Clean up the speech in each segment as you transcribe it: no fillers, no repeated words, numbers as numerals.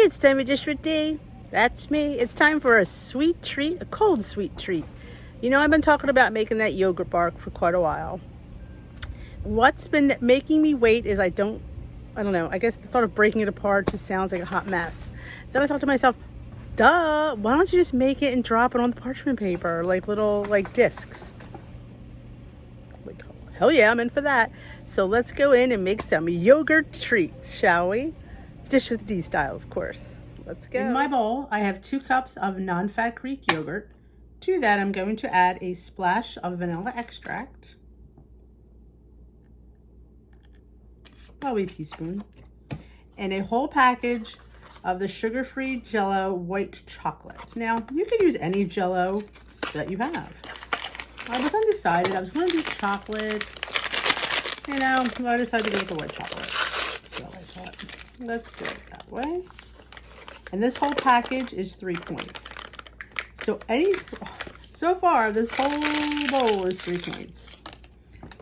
it's time for Dish with D. That's me. It's time for a sweet treat, a cold sweet treat. You know, I've been talking about making that yogurt bark for quite a while. What's been making me wait is I don't know, I guess the thought of breaking it apart just sounds like a hot mess. Then I thought to myself, duh, why don't you just make it and drop it on the parchment paper, like little discs? Like, hell yeah, I'm in for that. So let's go in and make some yogurt treats, shall we? Dish with D style, of course. Let's go. In my bowl, I have 2 cups of non-fat Greek yogurt. To that, I'm going to add a splash of vanilla extract, probably a teaspoon, and a whole package of the sugar-free Jell-O white chocolate. Now, you could use any Jell-O that you have. I was undecided. I was going to do chocolate. You know, I decided to go with the white chocolate. So I thought, let's do it that way. And this whole package is 3 points. So far, this whole bowl is 3 points.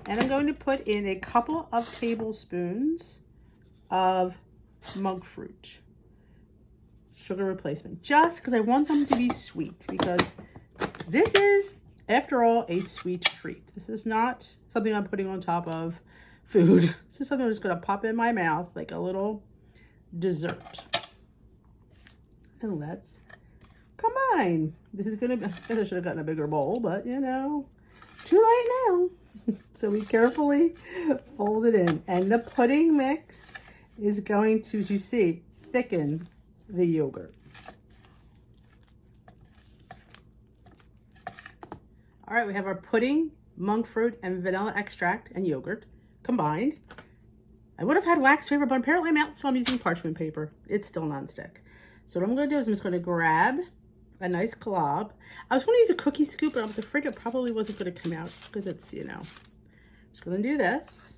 And I'm going to put in a couple of tablespoons of monk fruit sugar replacement, just because I want them to be sweet, because this is, after all, a sweet treat. This is not something I'm putting on top of food. This is something I'm just going to pop in my mouth like a little dessert. And let's combine. This is going to be, I guess I should have gotten a bigger bowl, but you know, too late now. So we carefully fold it in. And the pudding mix is going to, as you see, thicken the yogurt. All right, we have our pudding, monk fruit, and vanilla extract and yogurt combined. I would have had wax paper, but apparently I'm out, so I'm using parchment paper. It's still nonstick. So what I'm going to do is I'm just going to grab a nice glob. I was going to use a cookie scoop, but I was afraid it probably wasn't going to come out because it's, you know, just going to do this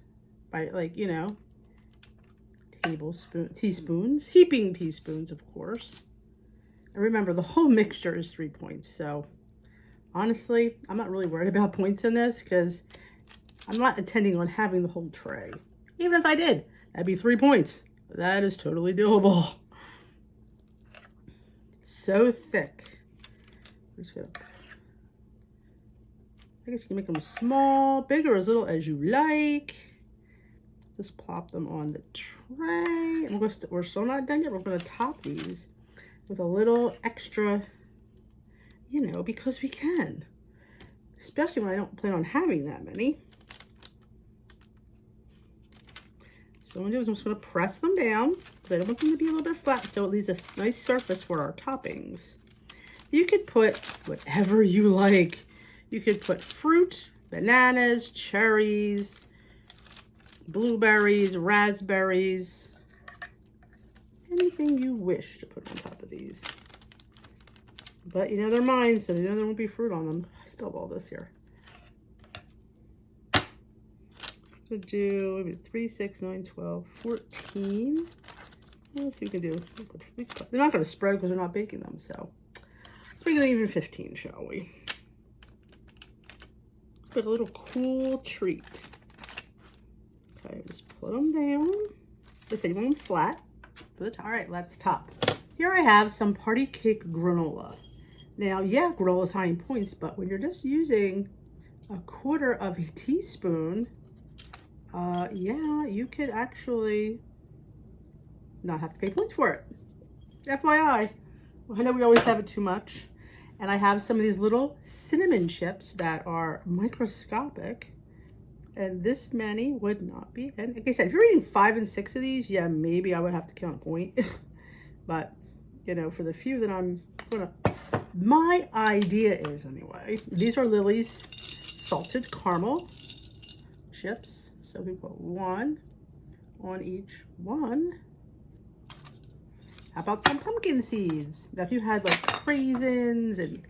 by, like, you know, teaspoons, heaping teaspoons, of course. And remember, the whole mixture is 3 points. So honestly, I'm not really worried about points in this because I'm not intending on having the whole tray. Even if I did, that'd be 3 points. That is totally doable. So thick. I'm just gonna, I guess you can make them small, big, or as little as you like. Just plop them on the tray. And we're still not done yet. We're going to top these with a little extra, you know, because we can. Especially when I don't plan on having that many. So what I'm going to do is I'm just going to press them down, because I don't want them to be a little bit flat, so it leaves a nice surface for our toppings. You could put whatever you like. You could put fruit, bananas, cherries, blueberries, raspberries, anything you wish to put on top of these. But you know, they're mine, so they know there won't be fruit on them. I still have all this here. I'm gonna do maybe 3, 6, 9, 12, 14. Let's see what we can do. They're not going to spread because we're not baking them, so let's make it even 15, shall we? Let's make a little cool treat. Okay, just put them down. Just say you want them flat. All right, let's top. Here I have some party cake granola. Now, yeah, granola is high in points, but when you're just using 1/4 of a teaspoon, yeah, you could actually not have to pay points for it. FYI. Well, I know we always have it too much. And I have some of these little cinnamon chips that are microscopic. And this many would not be. And like I said, if you're eating 5 and 6 of these, yeah, maybe I would have to count a point. But, you know, for the few that I'm gonna, my idea is anyway, these are Lily's salted caramel chips. So we put 1 on each one. How about some pumpkin seeds? Now, if you had like raisins and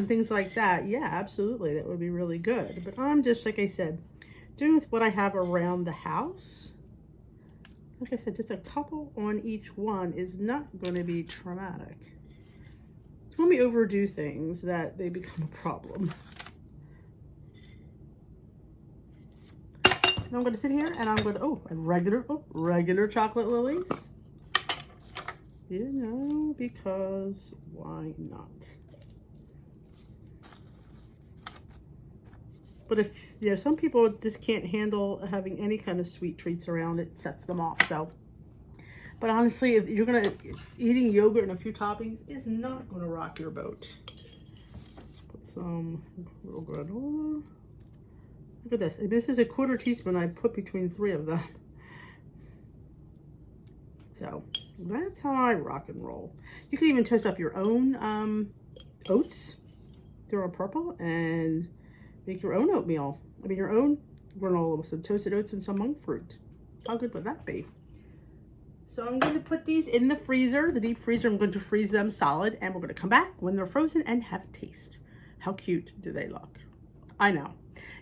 things like that, yeah, absolutely, that would be really good. But I'm just, like I said, doing with what I have around the house. Like I said, just a couple on each one is not going to be traumatic. It's when we overdo things that they become a problem. I'm going to sit here and I'm going to, regular chocolate lilies. You know, because why not? But if, you know, some people just can't handle having any kind of sweet treats around, it sets them off. So, but honestly, if you're eating yogurt and a few toppings is not gonna rock your boat. Put some little granola. Look at this. This is a 1/4 teaspoon I put between 3 of them. So that's how I rock and roll. You can even toast up your own oats. They're all purple, and make your own oatmeal. I mean, your own granola with some toasted oats and some monk fruit. How good would that be? So I'm going to put these in the freezer, the deep freezer. I'm going to freeze them solid, and we're going to come back when they're frozen and have a taste. How cute do they look? I know.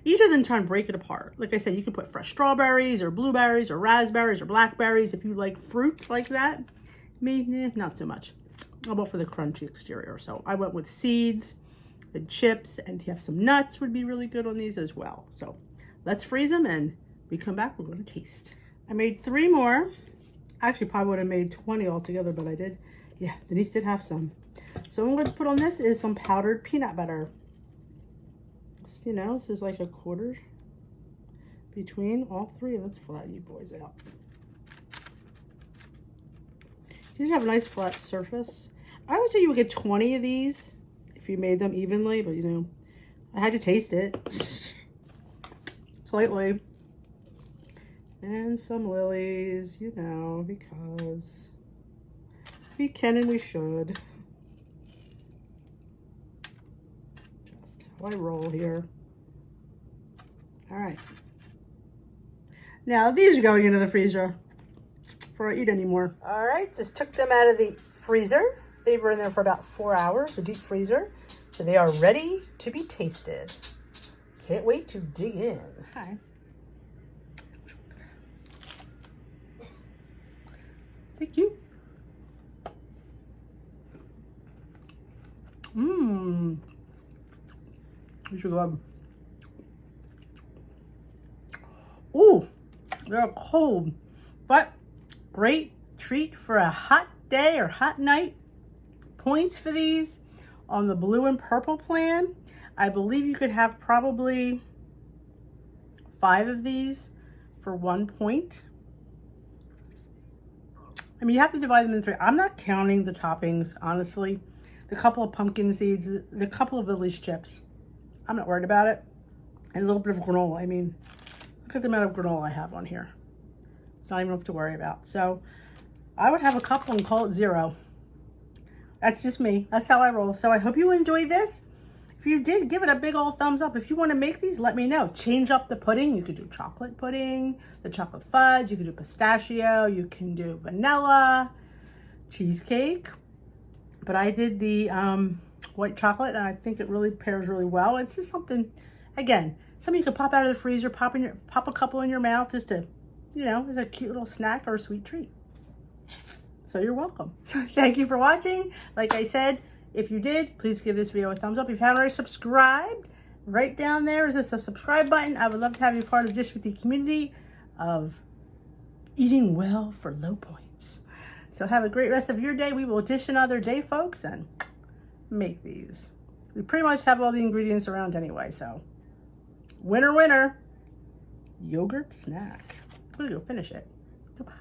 Easier than trying to break it apart. Like I said, you can put fresh strawberries or blueberries or raspberries or blackberries if you like fruit like that. Me, not so much. I'll go for the crunchy exterior. So I went with seeds and chips, and to have some nuts would be really good on these as well. So let's freeze them, and we come back, we're going to taste. I made 3 more. Actually, probably would have made 20 altogether, but I did. Yeah, Denise did have some. So what I'm going to put on this is some powdered peanut butter. You know, this is like a 1/4 between all 3. Let's flatten you boys out. These have a nice flat surface. I would say you would get 20 of these if you made them evenly, but you know, I had to taste it slightly. And some lilies, you know, because we can and we should. I roll here. All right. Now these are going into the freezer before I eat anymore. All right, just took them out of the freezer. They were in there for about 4 hours, the deep freezer. So they are ready to be tasted. Can't wait to dig in. Hi. Thank you. Mmm. These are good. Ooh, they're cold, but great treat for a hot day or hot night. Points for these on the blue and purple plan. I believe you could have probably 5 of these for 1 point. I mean, you have to divide them in 3. I'm not counting the toppings, honestly. The couple of pumpkin seeds, the couple of village chips. I'm not worried about it. And a little bit of granola. I mean, look at the amount of granola I have on here. It's not even enough to worry about. So I would have a couple and call it 0. That's just me. That's how I roll. So I hope you enjoyed this. If you did, give it a big old thumbs up. If you want to make these, let me know. Change up the pudding. You could do chocolate pudding, the chocolate fudge. You could do pistachio. You can do vanilla, cheesecake. But I did the white chocolate, and I think it really pairs really well. It's just something, again, something you could pop out of the freezer, pop a couple in your mouth just to, you know, as a cute little snack or a sweet treat. So you're welcome. So thank you for watching. Like I said, if you did, please give this video a thumbs up. If you haven't already subscribed, right down there is a subscribe button. I would love to have you part of Dish with the community of eating well for low points. So have a great rest of your day. We will dish another day, folks, and make these. We pretty much have all the ingredients around anyway, so winner, winner, yogurt snack. I'm gonna go finish it. Goodbye.